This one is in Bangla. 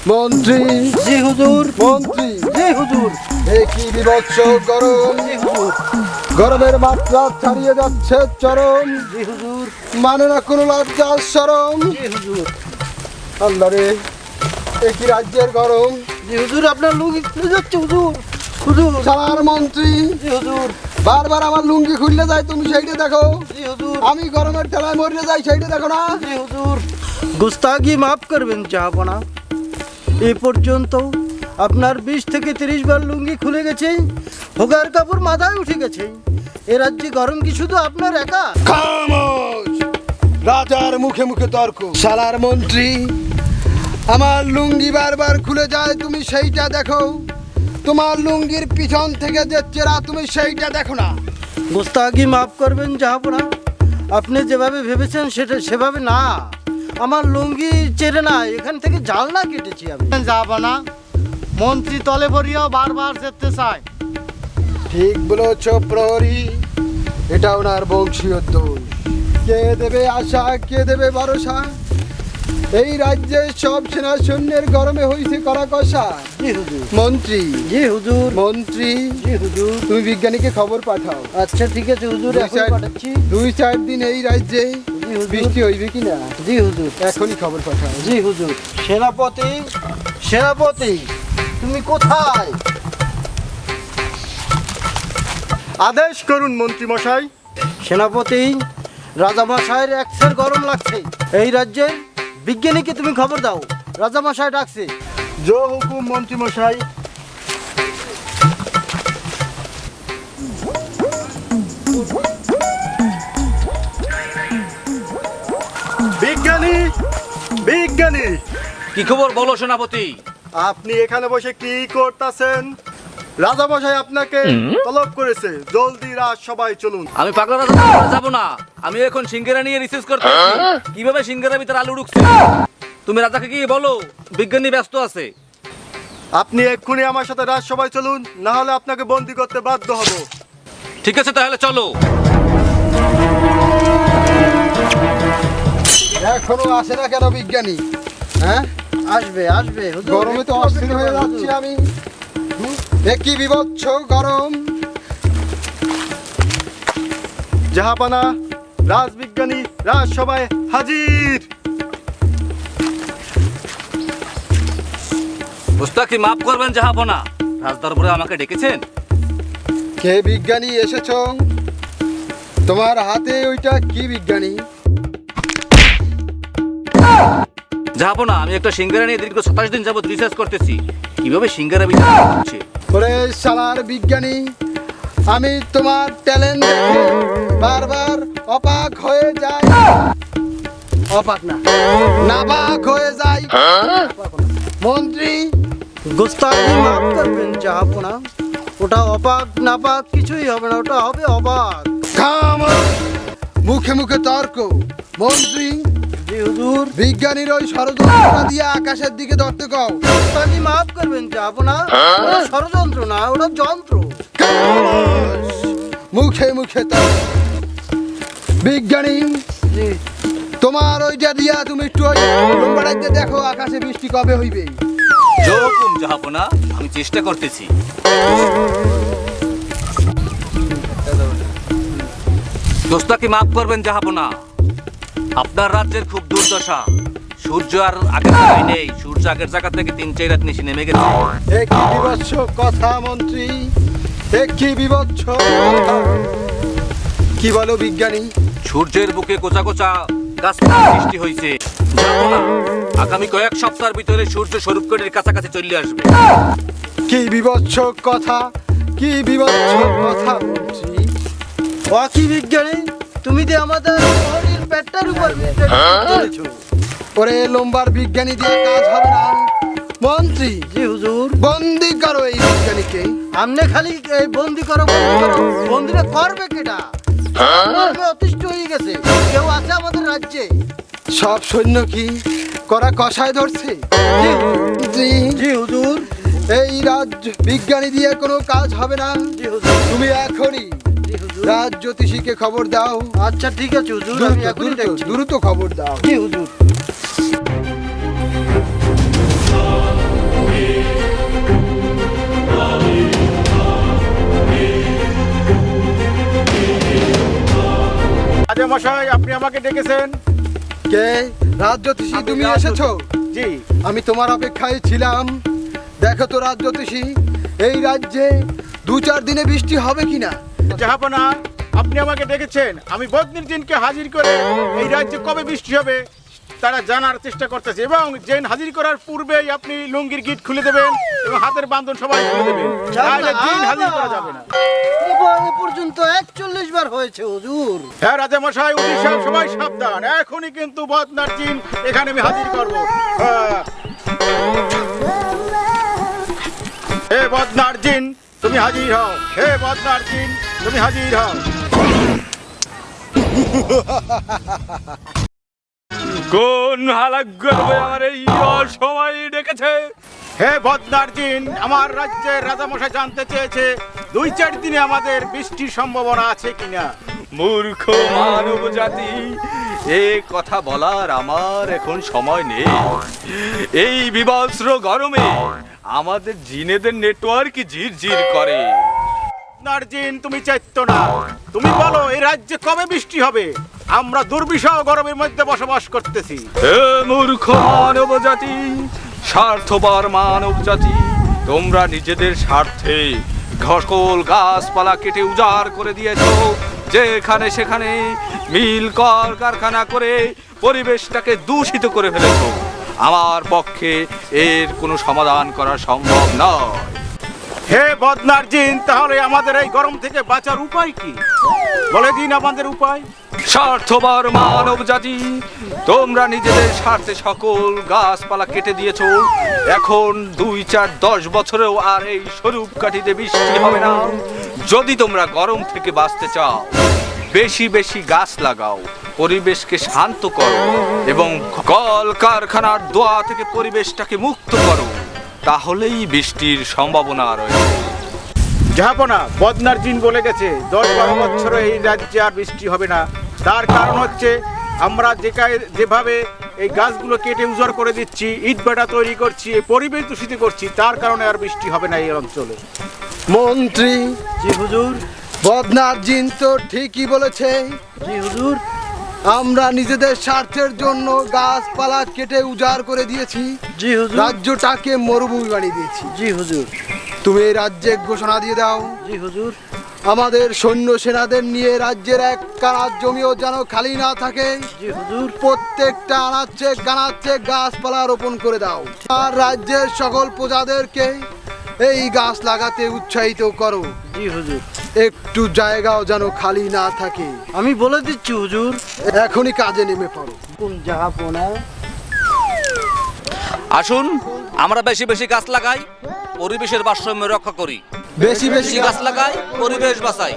মন্ত্রী। জি হুজুর। মন্ত্রী। জি হুজুর। এ কি বিভৎস গরম! জি হুজুর। গরমের মাত্রা ছাড়িয়ে যাচ্ছে চরম। জি হুজুর। মানে না কোনো লজ্জা শরম। জি হুজুর। আল্লাহ রে, এ কি রাজ্যের গরম! জি হুজুর, আপনার লুঙ্গি খুলে যাচ্ছে হুজুর। হুজুর। শালার মন্ত্রী, জি হুজুর। বারবার আমার লুঙ্গি খুললে যায়, তুমি সেইটা দেখো। জি হুজুর। আমি গরমের ঠেলায় মরে যাই, সেইটা দেখো না। জি হুজুর। গুস্তাগি মাফ করবেন জাহাপনা। এ পর্যন্ত আপনার 20 থেকে 30 বার লুঙ্গি খুলে গেছে, হোগার কাপড় মাথায় উঠে গেছে। এ রাজ্যে গরম কি শুধু আপনার একা? খামোশ! রাজার মুখে মুখে তর্ক। শালার মন্ত্রী, আমার লুঙ্গি বারবার খুলে যায়, তুমি সেইটা দেখো। তোমার লুঙ্গির পিছন থেকে যে চেরা, তুমি সেইটা দেখো না। গুস্তাগি মাফ করবেন জাহাপনা। আপনি যেভাবে ভেবেছেন সেটা সেভাবে না। আমার লুঙ্গি চেরে না, এখান থেকে জালনা কেটেছি আমি। যাবা না, মন্ত্রী তলে পড়িয়াও বারবার যেতে চায়। ঠিক বলেছ প্রহরী, এটা ওনার বংশীয় দোষ। কে দেবে আশা, কে দেবে ভরসা? এই রাজ্যে সব সেনা সৈন্যের গরমে হইছে করা কষা। জি হুজুর। মন্ত্রী। জি হুজুর। মন্ত্রী, জি হুজুর। তুমি বিজ্ঞানীকে খবর পাঠাও। আচ্ছা ঠিক আছে হুজুর, দুই এখন চার- পাঠাচ্ছি। 2-4 দিন এই রাজ্যে জি হুজুর। বৃষ্টি হইবে কিনা জি হুজুর। এখনই খবর পাঠাও। জি হুজুর। সেনাপতি, সেনাপতি, তুমি কোথায়? আদেশ করুন মন্ত্রী মশাই। সেনাপতি, রাজামশাইয়ের একসের গরম লাগছে। এই রাজ্যে বিজ্ঞানীকে তুমি খবর দাও, রাজামশাই ডাকছে। জো হুকুম মন্ত্রী মশাই। বিজ্ঞানী, বিজ্ঞানী, কি খবর বলো সেনাপতি? আপনি এখানে বসে কি করতেছেন? রাজামশাই আপনাকে তলব করেছে, জলদি রাজ সবাই চলুন। আমি পাগলা রাজা যাব না, আমি এখন সিঙ্গারা নিয়ে রিসার্চ করতে আছি। কিভাবে সিঙ্গারা ভিতরে আলু ঢুকছে। তুমি রাজাকে কি বলো, বিজ্ঞানী ব্যস্ত আছে। আপনি এক্ষুনি আমার সাথে রাজ সবাই চলুন, না হলে আপনাকে বন্দি করতে বাধ্য হব। ঠিক আছে তাহলে চলো। এখনো আসে না কেন বিজ্ঞানী? হ্যাঁ, আসবে আসবে হুজুর, গরমে তো একটু অস্থির অপেক্ষা হয়ে করুন, যাচ্ছি হুজুর। আমি। একই বিভৎস গরম। জাহাপানা, রাজবিজ্ঞানী, রাজসভায় হাজির। মুস্তাকি মাফ করবেন জাহাপনা, রাজ দরবারে আমাকে ডেকেছেন। কে বিজ্ঞানী এসেছ? তোমার হাতে ওইটা কি বিজ্ঞানী? জাহাপনা, আমি একটা সিঙ্গারা নিয়ে দীর্ঘ 27 দিন যাবত রিসার্চ করতেছি, কিভাবে সিঙ্গারা ভিতরে আলু ঢুকছে। ওরে শালার বিজ্ঞানী, আমি তোমার ট্যালেন্ট দেখে বারবার অবাক হয়ে যাই। অবাক না, নাবাক হয়ে যাই। মন্ত্রী, গুস্তাখি মাফ করবেন জাহাপনা। ওটা অবাক নাপাক কিছুই হবে না, ওটা হবে অবাক। খামোশ! মুখে মুখে তর্ক। মন্ত্রী, জি হুজুর। বিজ্ঞানীর ওই ষড়যন্ত্রটা দিয়ে আকাশের দিকে ধরতে কও। গুস্তাখি মাফ করবেন জাহাপনা। ওটা ষড়যন্ত্র না, ওটা যন্ত্র। খামোশ! মুখে মুখে তর্ক। বিজ্ঞানী, জি। তোমার ওইটা দিয়া তুমি একটু ওই লম্বাড়াইতে দেখো আকাশে বৃষ্টি কবে হইবে। জোকুম জাহাপনা, আমি চেষ্টা করতেছি। দোস্তাকি মাফ করবেন জাহাপনা, আপনার রাজ্যের খুব দুর্দশা। সূর্য আর আগের জায়গায় নেই, সূর্য আগের জায়গা থেকে 3-4 রাত নিচে নেমে গেছে। একই বিভৎস কথা মন্ত্রী, একই বিভৎস কথা। কি বলো বিজ্ঞানী? সূর্যের বুকে কোচা কোচা গাছপালা সৃষ্টি হয়েছে। জাহাপনা, আগামী কয়েক সপ্তাহের ভিতরে সূর্য স্বরূপকটির কাছাকাছি চলে আসবে। কি বিভৎস কথা, কি বিভৎস কথা মন্ত্রী। বাকি বিজ্ঞানী, তুমি যে আমাদের শহরের পেটটার উপর চলেছো। ওরে লম্বার বিজ্ঞানী দিয়ে কাজ হবে না। মন্ত্রী, জি হুজুর। বন্দি করো এই বিজ্ঞানীকে। আমনে খালি এই বন্দি করো বন্দি করো, বন্দিরা করবে কেটা? অতিষ্ঠ হয়ে গেছে, কেউ আছে আমাদের রাজ্যে? সব সৈন্য কি করা কষায় ধরছে? জি জি, জি হুজুর। এই রাজ বিজ্ঞানী দিয়ে কোনো কাজ হবে না। জি হুজুর। তুমি এখনই জি হুজুর। রাজ জ্যোতিষীকে খবর দাও। আচ্ছা ঠিক আছে হুজুর, দ্রুত আমি এখনই দ্রুত দেখছি। দ্রুত খবর দাও। জি হুজুর। মশাই, আপনি আমাকে ডেকেছেন? কে? রাজ্যতীষী, তুমি এসেছো? জি। আমি তোমার অপেক্ষায় ছিলাম। দেখো তো রাজ্যতীষী, এই রাজ্যে 2-4 দিনে বৃষ্টি হবে কিনা। জাহাপনা, আপনি আমাকে ডেকেছেন। আমি বদনির জিনকে হাজির করে এই রাজ্যে কবে বৃষ্টি হবে তারা জানার চেষ্টা করতেছি, এবং জিন হাজির করার পূর্বেই আপনি লুঙ্গির গিট খুলে দেবেন এবং হাতের বান্ধন সবাই খুলে দেবেন, তাহলে জিন হাজির করা যাবে না। এ পর্যন্ত 41 বার হয়েছে হুজুর। হ্যাঁ রাজা মশাই, উজির সাহেব, সবাই সাবধান। এখনই কিন্তু বদনার জিন এখানে আমি হাজির করবো। হে বদনার জিন, তুমি হাজির হও। হে বদনার জিন, তুমি হাজির হও। কোন হালাগ্যর আমার এই অসময় ডেকেছে? হে বদনার জিন, আমার রাজ্যের রাজামশাই জানতে চেয়েছে 2-4 দিনে আমাদের বৃষ্টির সম্ভাবনা আছে কিনা। মূর্খ মানব জাতি, এ কথা বলার আমার এখন সময় নেই। এই বিবস্ত্র গরমে আমাদের জিনেদের নেটওয়ার্ক ঝিরঝির করে। বদনার জিন, তুমি চাইতো না, তুমি বলো এই রাজ্যে কবে বৃষ্টি হবে? আমরা দুর্বিষহ গরমের মধ্যে বসবাস করতেছি। হে মূর্খ মানব জাতি, স্বার্থপর মানব জাতি, তোমরা নিজেদের স্বার্থে সকল গাছপালা কেটে উজাড় করে দিয়েছো। যেখানে সেখানে মিল কারখানা করে পরিবেশটাকে দূষিত করে ফেলেছো। আমার পক্ষে এর কোনো সমাধান করা সম্ভব নয়। হে বদনার জিন, তাহলে আমাদের এই গরম থেকে বাঁচার উপায় কি? বলে দিন আমাদের উপায়। স্বার্থপর মানব জাতি, তোমরা নিজেদের স্বার্থে সকল গাছপালা কেটে দিয়েছো। এখন 2-4-10 বছরেও আর এই স্বরূপ কাঠিতে বৃষ্টি হবে না। যদি তোমরা গরম থেকে বাঁচতে চাও, বেশি বেশি গাছ লাগাও, পরিবেশকে শান্ত করো এবং কল কারখানার ধোঁয়া থেকে পরিবেশটাকে মুক্ত করো, তাহলেই বৃষ্টির সম্ভাবনা রয়েছে। জাহাপনা, বদনার জিন বলে গেছে 10-12 বছরে এই রাজ্যে আর বৃষ্টি হবে না। তার কারণ হচ্ছে আমরা যেভাবে এই গাছগুলো কেটে উজাড় করে দিচ্ছি, ইটভাটা তৈরি করছি, এই পরিবেশ দূষিত করছি, তার কারণে আর বৃষ্টি হবে না এই অঞ্চলে। মন্ত্রী, জি হুজুর। বদনার জিন তো ঠিকই বলেছে। জি হুজুর। আমরা নিজেদের স্বার্থের জন্য গাছপালা কেটে উজাড় করে দিয়েছি, জি হুজুর। রাজ্যটাকে মরুভূমি বানিয়ে দিয়েছি। জি হুজুর। তুমি এই রাজ্যে ঘোষণা দিয়ে দাও, জি হুজুর। আমাদের সৈন্য সেনাদের নিয়ে রাজ্যের এক কানার জমিও যেন খালি না থাকে। জি হুজুর। প্রত্যেকটা আনাচ্ছে গানাচ্ছে গাছপালা রোপণ করে দাও। আর রাজ্যের সকল প্রজাদেরকে এই গাছ লাগাতে উৎসাহিত করো। জি হুজুর। একটু জায়গাও যেন খালি না থাকে। আমি বলে দিচ্ছি হুজুর। এখনই কাজে নেমে পড়ো। কোন জাহাপনা? আসুন, আমরা বেশি বেশি গাছ লাগাই, পরিবেশের ভারসাম্য রক্ষা করি। বেশি বেশি বেশি গাছ লাগাই, পরিবেশ বাঁচাই।